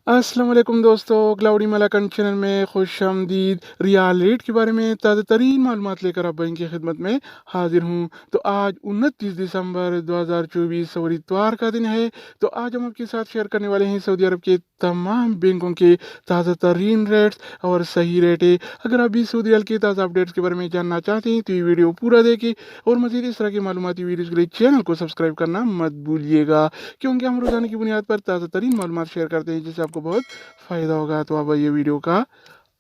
अस्सलाम वालेकुम दोस्तों, क्लाउडी मलाकन चैनल में खुश आमदीद। रियाल रेट के बारे में ताज़ा तरीन मालूमात लेकर आप भाई की खिदमत में हाजिर हूँ। तो आज 29 दिसंबर 2024 और इतवार का दिन है। तो आज हम आपके साथ शेयर करने वाले हैं सऊदी अरब के तमाम बैंकों के ताज़ा तरीन रेट्स और सही रेट है। अगर आप भी सऊदी अरब के ताज़ा अपडेट्स के बारे में जानना चाहते हैं तो ये वीडियो पूरा देखें और मज़ीद इस तरह की मालूमाती वीडियोज़ के लिए चैनल को सब्सक्राइब करना मत भूलिएगा, क्योंकि हम रोजाना की बुनियाद पर ताज़ा तरीन मालूमात शेयर करते हैं जिससे आपको बहुत फ़ायदा होगा। तो अब ये वीडियो का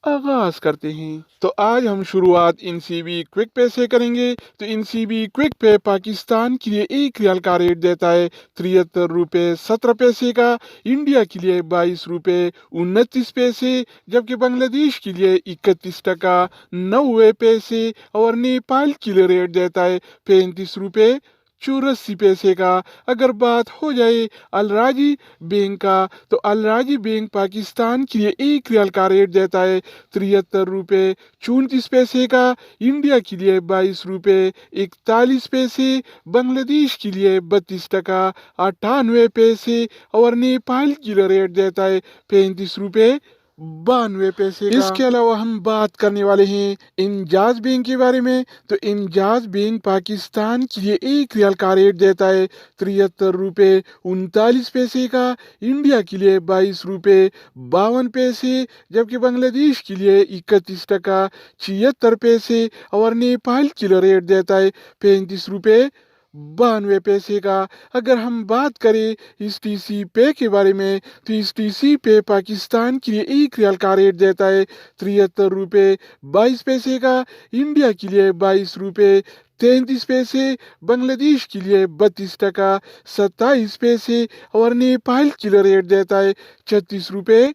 आगाज करते हैं। तो आज हम शुरुआत इनसीबी क्विक पे से करेंगे। तो इनसीबी क्विक पे पाकिस्तान के लिए 1 रियाल का रेट देता है 73 रुपये 17 पैसे का, इंडिया के लिए 22 रुपये 29 पैसे, जबकि बांग्लादेश के लिए 31 टका 90 पैसे और नेपाल के लिए रेट देता है 35 रुपये 84 पैसे का। अगर बात हो जाए अलराजी बैंक का, तो अलराजी बैंक पाकिस्तान के लिए 1 रियाल का रेट देता है 73 रुपये 34 पैसे का, इंडिया के लिए 22 रुपये 41 पैसे, बांग्लादेश के लिए 32 टका 98 पैसे और नेपाल के लिए रेट देता है 35 रुपये 92 पैसे का। इसके अलावा हम बात करने वाले हैं इंजाज बैंक के बारे में। तो इंजाज बैंक पाकिस्तान के लिए 1 रियाल का रेट देता है 73 रुपये 39 पैसे का, इंडिया के लिए 22 रुपये 52 पैसे, जबकि बांग्लादेश के लिए 31 टका 76 पैसे और नेपाल के लिए रेट देता है 35 रुपये 92 पैसे का। अगर हम बात करें इस टीसी पे के बारे में, तो इस टीसी पे पाकिस्तान के लिए 1 रियाल का रेट देता है 73 रुपये 22 पैसे का, इंडिया के लिए 22 रुपये 33 पैसे, बांग्लादेश के लिए 32 टका 27 पैसे और नेपाल के लिए रेट देता है 36 रुपये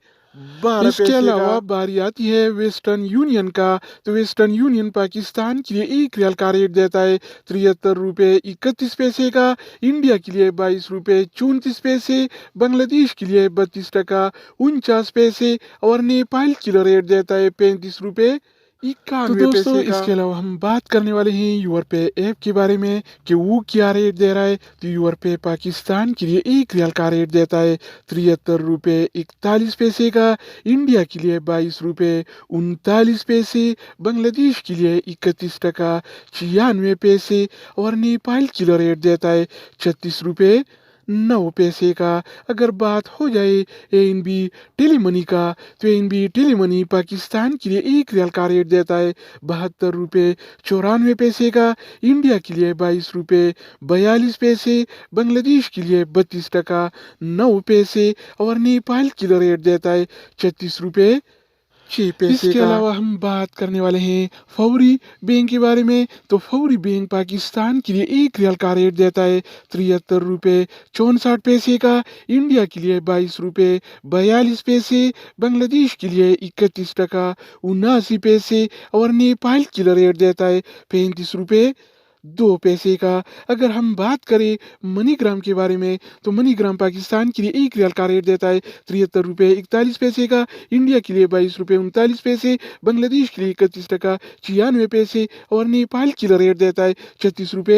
12 पैसे। इसके अलावा बारी आती है वेस्टर्न यूनियन का। तो वेस्टर्न यूनियन पाकिस्तान के लिए 1 रियाल का रेट देता है 73 रुपये 31 पैसे का, इंडिया के लिए 22 रुपये 34 पैसे, बांग्लादेश के लिए 32 टका 49 पैसे और नेपाल के लिए रेट देता है 35 रुपये 91 पैसे का। इसके अलावा हम बात करने वाले हैं यूर पे ऐप के बारे में कि वो क्या रेट दे रहा है। तो यूर पे पाकिस्तान के लिए 1 रियाल का रेट देता है 73 रुपये 41 पैसे का, इंडिया के लिए 22 रुपये 39 पैसे, बांग्लादेश के लिए 31 टका 96 पैसे और नेपाल के लिए रेट देता है 36 रुपये 9 पैसे का। अगर बात हो जाए एनबी टेलीमनी का, तो एनबी टेलीमनी पाकिस्तान के लिए 1 रियाल का रेट देता है 72 रुपये 94 पैसे का, इंडिया के लिए 22 रुपये 42 पैसे, बांग्लादेश के लिए 32 टका 9 पैसे और नेपाल के लिए रेट देता है 36 रुपये 6 पैसे। इसके अलावा हम बात करने वाले हैं फौरी बैंक के बारे में। तो फौरी बैंक पाकिस्तान के लिए 1 रियाल का रेट देता है 73 रुपये 64 पैसे का, इंडिया के लिए 22 रुपये 42 पैसे, बांग्लादेश के लिए 31 टका 79 पैसे और नेपाल के लिए रेट देता है 35 रुपये 2 पैसे का। अगर हम बात करें मनीग्राम के बारे में, तो मनीग्राम पाकिस्तान के लिए 1 रियाल का रेट देता है 73 रुपये 41 पैसे का, इंडिया के लिए 22 रुपये 39 पैसे, बांग्लादेश के लिए 31 टका 96 पैसे और नेपाल के लिए रेट देता है 36 रुपये